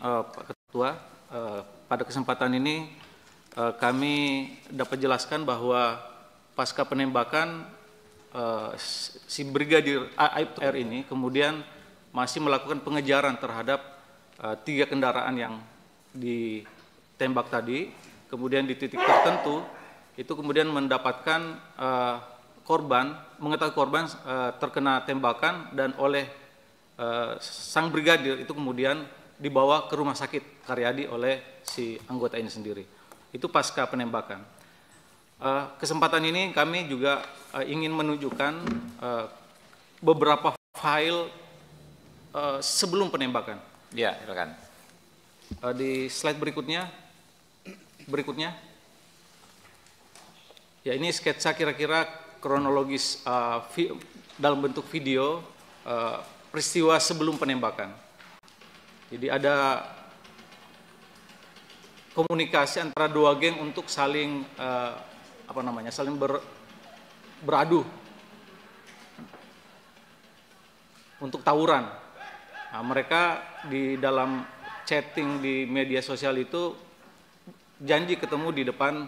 Pak Ketua. Pada kesempatan ini kami dapat jelaskan bahwa pasca penembakan si Brigadir Aibtu R ini kemudian masih melakukan pengejaran terhadap 3 kendaraan yang ditembak tadi, kemudian di titik tertentu itu kemudian mendapatkan mengetahui korban terkena tembakan, dan oleh sang brigadir itu kemudian dibawa ke rumah sakit Karyadi oleh si anggota ini sendiri. Itu pasca penembakan. Kesempatan ini kami juga ingin menunjukkan beberapa file sebelum penembakan. Ya, silakan. Di slide berikutnya. Ya, ini sketsa kira-kira kronologis dalam bentuk video peristiwa sebelum penembakan. Jadi ada komunikasi antara 2 geng untuk saling saling beradu untuk tawuran. Nah, mereka di dalam chatting di media sosial itu janji ketemu di depan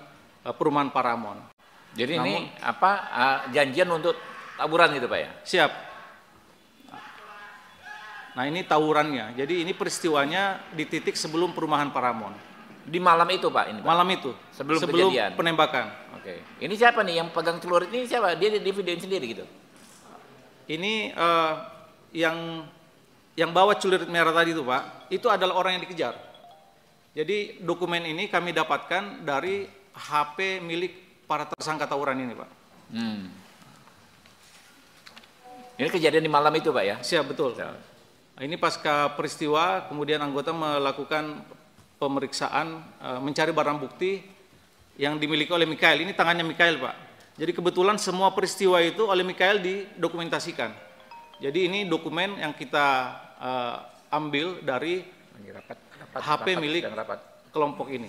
perumahan Paramount. Jadi ini janjian untuk tawuran gitu Pak ya? Siap. Nah, ini tawurannya. Jadi ini peristiwanya di titik sebelum perumahan Paramount. Di malam itu Pak ini? Pak? Malam itu. Sebelum kejadian. Penembakan. Oke. Ini siapa nih yang pegang celurit ini siapa? Dia di videoin sendiri gitu? Ini yang bawa celurit merah tadi itu Pak, itu adalah orang yang dikejar. Jadi dokumen ini kami dapatkan dari HP milik para tersangka tawuran ini Pak. Ini kejadian di malam itu Pak ya? Siap, betul. Ini pasca peristiwa, kemudian anggota melakukan pemeriksaan, mencari barang bukti yang dimiliki oleh Mikael. Ini tangannya Mikael Pak. Jadi kebetulan semua peristiwa itu oleh Mikael didokumentasikan. Jadi ini dokumen yang kita ambil dari HP milik kelompok ini.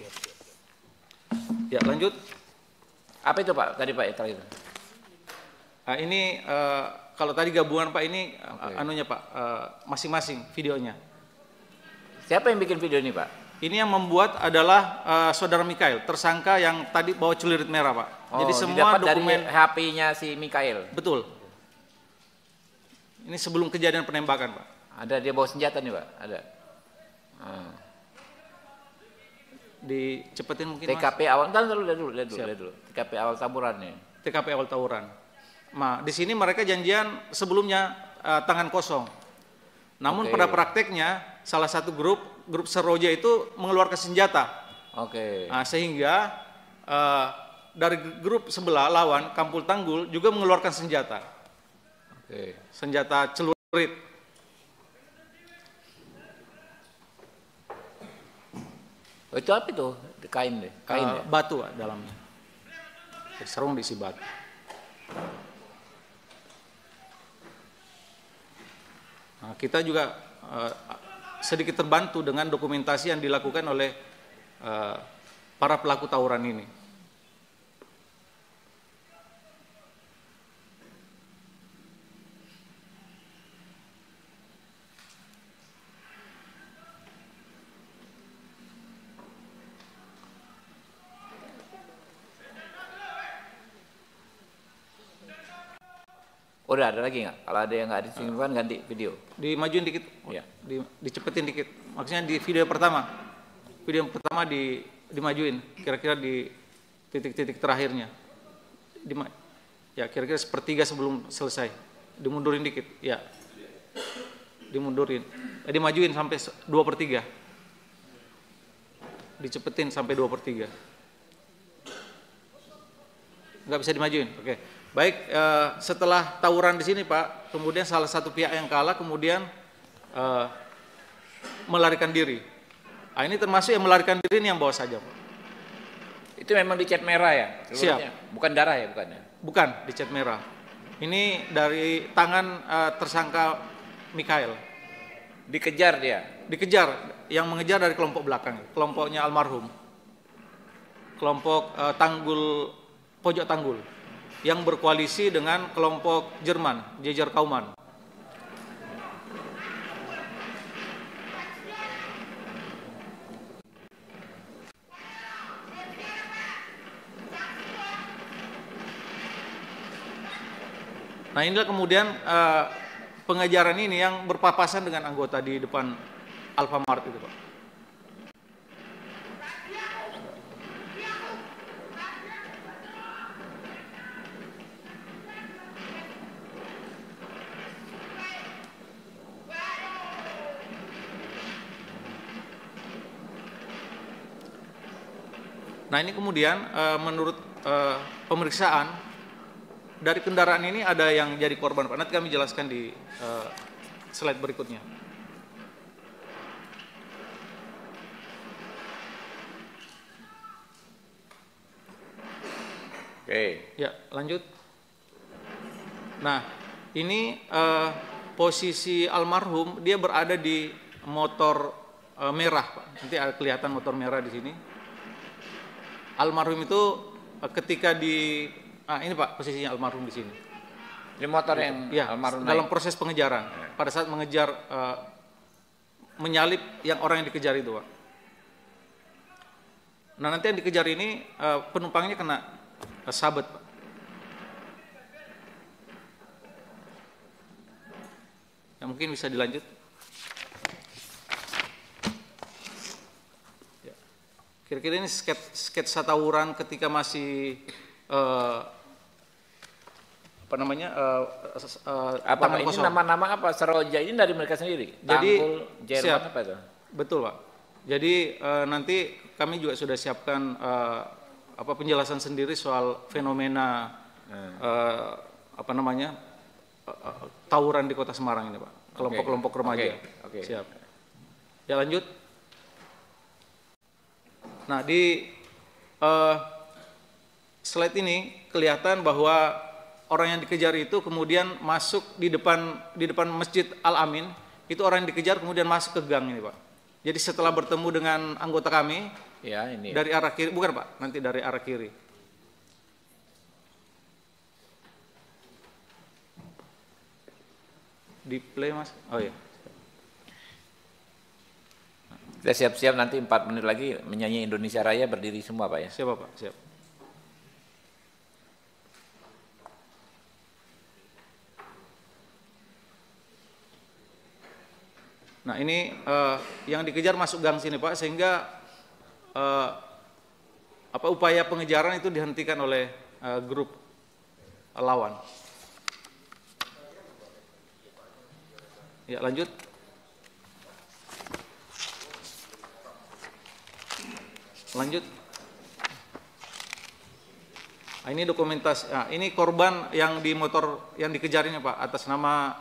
Ya, lanjut. Apa itu Pak? Tadi Pak itu. Ini kalau tadi gabungan Pak, ini anunya Pak, masing-masing videonya. Siapa yang bikin video ini Pak? Ini yang membuat adalah saudara Mikael, tersangka yang tadi bawa celurit merah Pak. Jadi semua dokumen dari HP-nya si Mikael. Betul. Ini sebelum kejadian penembakan Pak. Ada dia bawa senjata nih Pak? Ada. Dicepetin mungkin TKP Mas. awal, dulu. TKP awal tawuran nih. TKP awal tawuran. Nah, di sini mereka janjian sebelumnya tangan kosong. Namun pada prakteknya salah satu grup Seroja itu mengeluarkan senjata. Nah, sehingga dari grup sebelah lawan Kampul Tanggul juga mengeluarkan senjata. Senjata celurit. Itu apa itu? Kain deh. Ya? Batu dalamnya. Serung diisi batu. Nah, kita juga sedikit terbantu dengan dokumentasi yang dilakukan oleh para pelaku tawuran ini. Udah ada lagi nggak? Kalau ada yang nggak disimpan ganti video. Dimajuin dikit, ya. Dicepetin dikit. Maksudnya di video pertama dimajuin, kira-kira di titik-titik terakhirnya. Ya, kira-kira sepertiga sebelum selesai. Dimundurin dikit, ya. Dimundurin. Dimajuin sampai 2/3. Dicepetin sampai 2/3. Nggak bisa dimajuin, oke. Baik, setelah tawuran di sini Pak, kemudian salah satu pihak yang kalah kemudian melarikan diri. Nah, ini termasuk yang melarikan diri ini yang bawa saja Pak. Itu memang di cat merah ya? Siap. Bukan darah ya? Bukan ya? Bukan, di cat merah. Ini dari tangan tersangka Mikael. Dikejar dia? Dikejar, yang mengejar dari kelompok belakang, kelompoknya almarhum. Kelompok Pojok Tanggul. Yang berkoalisi dengan kelompok Jerman, Jejer Kauman. Nah inilah kemudian pengejaran ini yang berpapasan dengan anggota di depan Alfamart itu Pak. Nah ini kemudian menurut pemeriksaan dari kendaraan ini ada yang jadi korban Pak. Nanti kami jelaskan di slide berikutnya. Oke. Ya lanjut. Nah ini posisi almarhum dia berada di motor merah Pak. Nanti ada kelihatan motor merah di sini. Almarhum itu ketika ini Pak posisinya almarhum di sini. Ini motor yang ya, almarhum dalam naik. proses pengejaran. Pada saat mengejar menyalip yang orang yang dikejar itu Pak. Nah nanti yang dikejar ini penumpangnya kena sabet Pak. Ya, mungkin bisa dilanjut. Kira-kira ini sketsa tawuran ketika masih Ini nama-nama apa? Seroja ini dari mereka sendiri. Jadi Tanggul, Jerman apa itu? Betul Pak. Jadi nanti kami juga sudah siapkan penjelasan sendiri soal fenomena tawuran di Kota Semarang ini Pak. Kelompok-kelompok remaja. Oke. Siap. Ya lanjut. Nah di slide ini kelihatan bahwa orang yang dikejar itu kemudian masuk di depan Masjid Al-Amin. Itu orang yang dikejar kemudian masuk ke gang ini Pak. Jadi setelah bertemu dengan anggota kami ya, ini dari arah kiri, bukan Pak, nanti dari arah kiri. Di play Mas. Oh iya. Kita siap-siap nanti 4 menit lagi menyanyi Indonesia Raya berdiri semua Pak ya. Siap Pak, siap. Nah ini yang dikejar masuk gang sini Pak, sehingga upaya pengejaran itu dihentikan oleh grup lawan. Ya lanjut. Lanjut. Nah, ini dokumentasi. Nah, ini korban yang di motor yang dikejar ini Pak, atas nama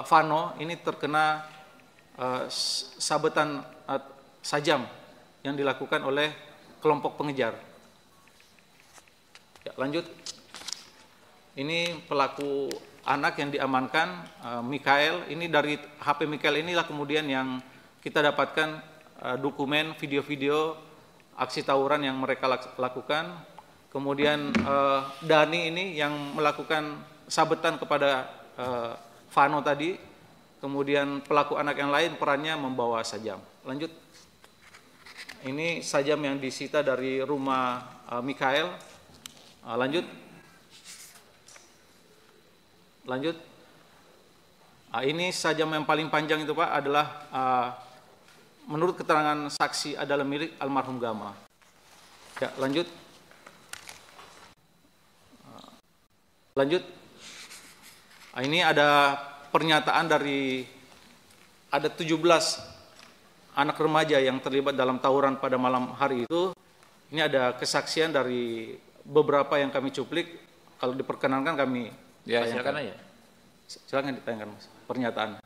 Vano. Ini terkena sabetan sajam yang dilakukan oleh kelompok pengejar. Ya, lanjut. Ini pelaku anak yang diamankan, Mikael. Ini dari HP Mikael inilah kemudian yang kita dapatkan dokumen video-video aksi tawuran yang mereka lakukan. Kemudian Dani ini yang melakukan sabetan kepada Vano tadi. Kemudian pelaku anak yang lain perannya membawa sajam. Lanjut. Ini sajam yang disita dari rumah Mikael. Lanjut. Lanjut. Ini sajam yang paling panjang itu Pak adalah menurut keterangan saksi adalah milik almarhum Gama. Ya, lanjut. Lanjut. Ini ada pernyataan dari ada 17 anak remaja yang terlibat dalam tawuran pada malam hari itu. Ini ada kesaksian dari beberapa yang kami cuplik. Kalau diperkenankan kami ya, silakan aja. Silakan ditayangkan Mas, pernyataan.